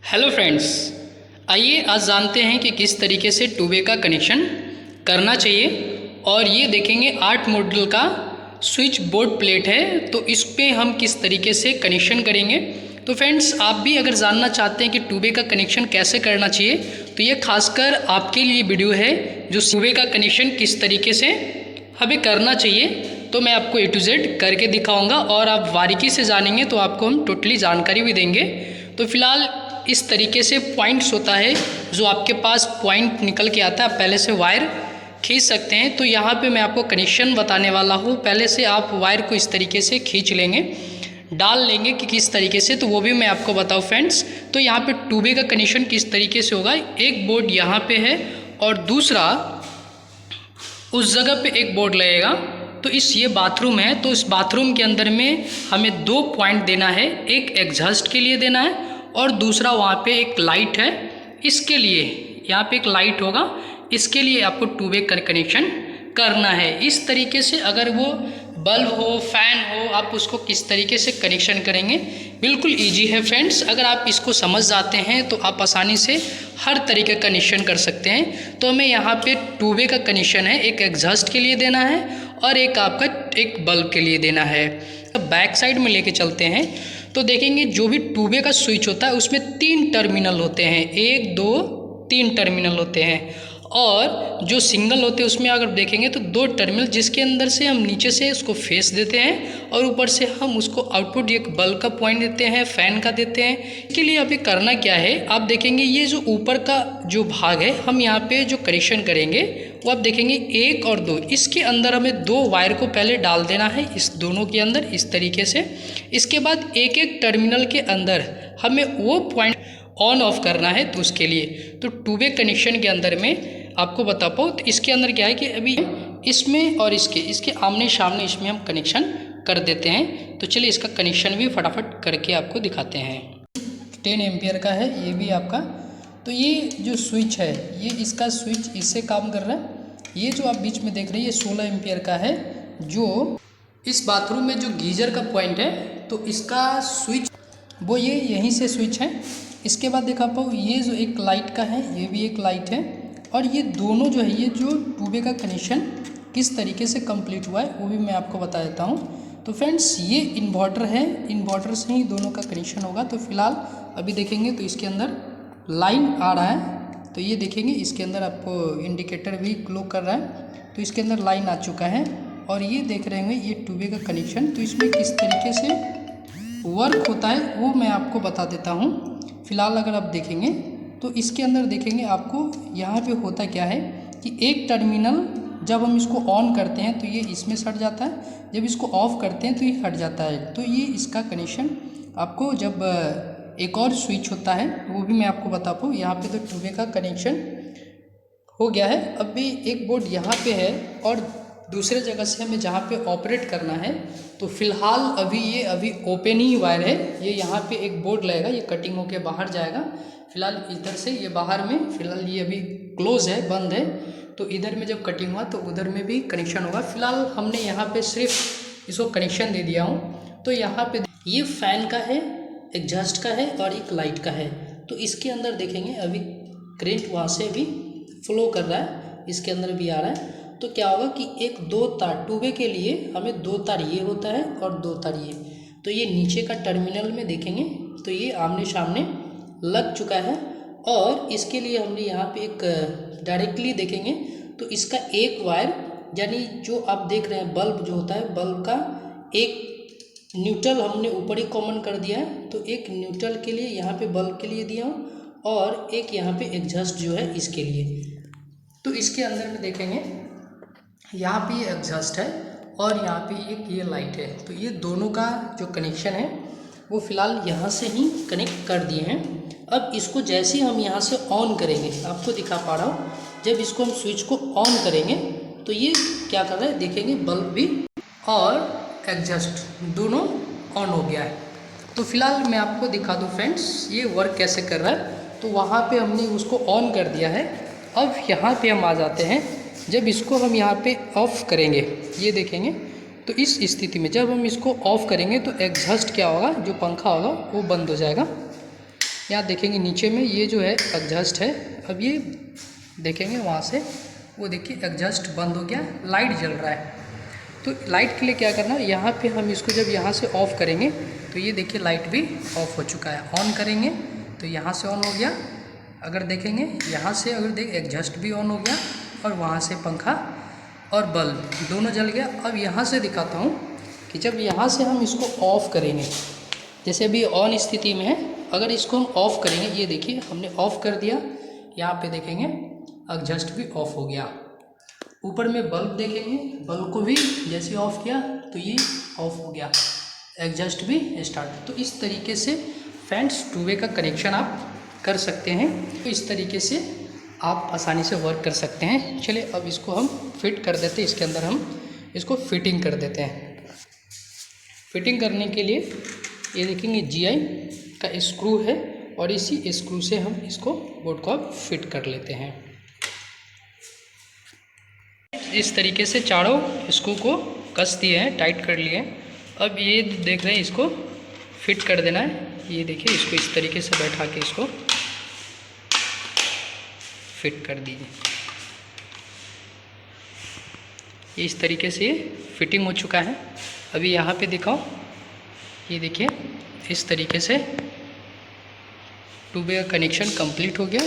Hello friends, आइए आज जानते हैं कि किस तरीके से टू वे का कनेक्शन करना चाहिए। और ये देखेंगे 8 मॉडल का स्विच बोर्ड प्लेट है, तो इस पे हम किस तरीके से कनेक्शन करेंगे। तो फ्रेंड्स, आप भी अगर जानना चाहते हैं कि टू वे का कनेक्शन कैसे करना चाहिए, तो ये खासकर आपके लिए वीडियो है जो टू वे का कनेक्शन किस तरीके से हमें करना चाहिए। तो मैं आपको A to Z करके दिखाऊंगा और आप बारीकी से जानेंगे तो आपको हम टोटली जानकारी भी देंगे। तो फिलहाल इस तरीके से पॉइंट्स होता है, जो आपके पास पॉइंट निकल के आता है, पहले से वायर खींच सकते हैं। तो यहाँ पे मैं आपको कनेक्शन बताने वाला हूँ। पहले से आप वायर को इस तरीके से खींच लेंगे, डाल लेंगे कि किस तरीके से, तो वो भी मैं आपको बताऊँ फ्रेंड्स। तो यहाँ पे टू वे का कनेक्शन किस तरीके से होगा, एक बोर्ड यहाँ पे है और दूसरा उस जगह पे एक बोर्ड लगेगा। तो ये बाथरूम है, तो इस बाथरूम के अंदर में हमें 2 पॉइंट देना है, एक एग्जॉस्ट के लिए देना है और दूसरा वहाँ पे एक लाइट है। इसके लिए यहाँ पे एक लाइट होगा, इसके लिए आपको टू वे कनेक्शन करना है। इस तरीके से अगर वो बल्ब हो, फैन हो, आप उसको किस तरीके से कनेक्शन करेंगे, बिल्कुल इजी है फ्रेंड्स। अगर आप इसको समझ जाते हैं तो आप आसानी से हर तरीके का कनेक्शन कर सकते हैं। तो हमें यहाँ पे टू वे का कनेक्शन है, एक एग्जॉस्ट के लिए देना है और एक आपका एक बल्ब के लिए देना है। तो बैक साइड में लेके चलते हैं तो देखेंगे जो भी टू वे का स्विच होता है उसमें 3 टर्मिनल होते हैं, 1 2 3 टर्मिनल होते हैं। और जो सिंगल होते हैं उसमें अगर देखेंगे तो 2 टर्मिनल, जिसके अंदर से हम नीचे से उसको फेस देते हैं और ऊपर से हम उसको आउटपुट एक बल्ब का पॉइंट देते हैं, फैन का देते हैं। इसके लिए अभी करना क्या है, आप देखेंगे ये जो ऊपर का जो भाग है, हम यहाँ पे जो कनेक्शन करेंगे वो आप देखेंगे 1 और 2, इसके अंदर हमें 2 वायर को पहले डाल देना है, इस दोनों के अंदर इस तरीके से। इसके बाद एक एक टर्मिनल के अंदर हमें वो पॉइंट ऑन ऑफ करना है। तो उसके लिए तो टू वे कनेक्शन के अंदर में आपको बता पाऊँ तो इसके अंदर क्या है कि अभी इसमें और इसके आमने सामने इसमें हम कनेक्शन कर देते हैं। तो चलिए इसका कनेक्शन भी फटाफट करके आपको दिखाते हैं। 10 एम्पियर का है ये भी आपका। तो ये जो स्विच है, ये इसका स्विच इससे काम कर रहा है। ये जो आप बीच में देख रहे हैं ये 16 एम्पियर का है, जो इस बाथरूम में जो गीजर का पॉइंट है तो इसका स्विच वो ये यहीं से स्विच है। इसके बाद देखा पाओ ये जो एक लाइट का है, ये भी एक लाइट है। और ये दोनों जो है, ये जो टू वे का कनेक्शन किस तरीके से कंप्लीट हुआ है वो भी मैं आपको बता देता हूँ। तो फ्रेंड्स, ये इन्वर्टर है, इन्वर्टर से ही दोनों का कनेक्शन होगा। तो फिलहाल अभी देखेंगे तो इसके अंदर लाइन आ रहा है, तो ये देखेंगे इसके अंदर आपको इंडिकेटर भी ग्लो कर रहा है, तो इसके अंदर लाइन आ चुका है। और ये देख रहे होंगे ये टू वे का कनेक्शन, तो इसमें किस तरीके से वर्क होता है वो मैं आपको बता देता हूँ। फिलहाल अगर आप देखेंगे तो इसके अंदर देखेंगे आपको यहाँ पे होता क्या है कि एक टर्मिनल जब हम इसको ऑन करते हैं तो ये इसमें सट जाता है, जब इसको ऑफ करते हैं तो ये हट जाता है। तो ये इसका कनेक्शन आपको जब एक और स्विच होता है वो भी मैं आपको बता पाऊँ। यहाँ पे तो टू वे का कनेक्शन हो गया है। अभी एक बोर्ड यहाँ पे है और दूसरे जगह से हमें जहाँ पे ऑपरेट करना है, तो फिलहाल अभी ओपन ही वायर है। ये यहाँ पे एक बोर्ड लगेगा, ये कटिंग होके बाहर जाएगा। फिलहाल इधर से ये बाहर में, फिलहाल ये अभी क्लोज है, बंद है। तो इधर में जब कटिंग हुआ तो उधर में भी कनेक्शन होगा। फिलहाल हमने यहाँ पे सिर्फ इसको कनेक्शन दे दिया हूँ। तो यहाँ पे ये फैन का है, एग्जॉस्ट का है और एक लाइट का है। तो इसके अंदर देखेंगे अभी करंट वहाँ से भी फ्लो कर रहा है, इसके अंदर भी आ रहा है। तो क्या होगा कि एक 2 तार टू वे के लिए हमें 2 तार ये होता है और 2 तार ये। तो ये नीचे का टर्मिनल में देखेंगे तो ये आमने सामने लग चुका है। और इसके लिए हमने यहाँ पे एक डायरेक्टली देखेंगे तो इसका एक वायर, यानी जो आप देख रहे हैं बल्ब जो होता है, बल्ब का एक न्यूट्रल हमने ऊपर ही कॉमन कर दिया है। तो एक न्यूट्रल के लिए यहाँ पे बल्ब के लिए दिया हूँ और एक यहाँ पे एग्जॉस्ट जो है इसके लिए। तो इसके अंदर में देखेंगे यहाँ पे ये एग्जॉस्ट है और यहाँ पे एक ये लाइट है। तो ये दोनों का जो कनेक्शन है वो फिलहाल यहाँ से ही कनेक्ट कर दिए हैं। अब इसको जैसे ही हम यहाँ से ऑन करेंगे, आपको दिखा पा रहा हूँ, जब इसको हम स्विच को ऑन करेंगे तो ये क्या कर रहा है, देखेंगे बल्ब भी और एग्जॉस्ट दोनों ऑन हो गया है। तो फिलहाल मैं आपको दिखा दूँ फ्रेंड्स ये वर्क कैसे कर रहा है। तो वहाँ पे हमने उसको ऑन कर दिया है। अब यहाँ पे हम आ जाते हैं, जब इसको हम यहाँ पे ऑफ़ करेंगे, ये देखेंगे तो इस स्थिति में जब हम इसको ऑफ़ करेंगे तो एग्जॉस्ट क्या होगा, जो पंखा होगा वो बंद हो जाएगा। यहाँ देखेंगे नीचे में ये जो है एग्जॉस्ट है। अब ये देखेंगे वहाँ से, वो देखिए एग्जॉस्ट बंद हो गया, लाइट जल रहा है। तो लाइट के लिए क्या करना है, यहाँ पे हम इसको जब यहाँ से ऑफ़ करेंगे तो ये देखिए लाइट भी ऑफ हो चुका है। ऑन करेंगे तो यहाँ से ऑन हो गया। अगर देखेंगे यहाँ से, अगर देख एग्जॉस्ट भी ऑन हो गया और वहाँ से पंखा और बल्ब दोनों जल गया। अब यहाँ से दिखाता हूँ कि जब यहाँ से हम इसको ऑफ़ करेंगे, जैसे अभी ऑन स्थिति में है, अगर इसको हम ऑफ़ करेंगे, ये देखिए हमने ऑफ़ कर दिया, यहाँ पे देखेंगे एग्जॉस्ट भी ऑफ हो गया। ऊपर में बल्ब देखेंगे, बल्ब को भी जैसे ऑफ़ किया तो ये ऑफ हो गया, एग्जॉस्ट भी स्टार्ट। तो इस तरीके से फ्रेंड्स टू वे का कनेक्शन आप कर सकते हैं। तो इस तरीके से आप आसानी से वर्क कर सकते हैं। चलिए अब इसको हम फिट कर देते हैं, इसके अंदर हम इसको फिटिंग कर देते हैं। फिटिंग करने के लिए ये देखेंगे GI का स्क्रू है और इसी स्क्रू से हम इसको बोर्ड को फिट कर लेते हैं। इस तरीके से चारों स्क्रू को कस दिए हैं, टाइट कर लिए हैं। अब ये देख रहे हैं, इसको फिट कर देना है। ये देखिए इसको इस तरीके से बैठा के इसको फिट कर दीजिए। ये इस तरीके से ये फिटिंग हो चुका है। अभी यहाँ पे दिखाओ, ये देखिए इस तरीके से टू वे का कनेक्शन कंप्लीट हो गया।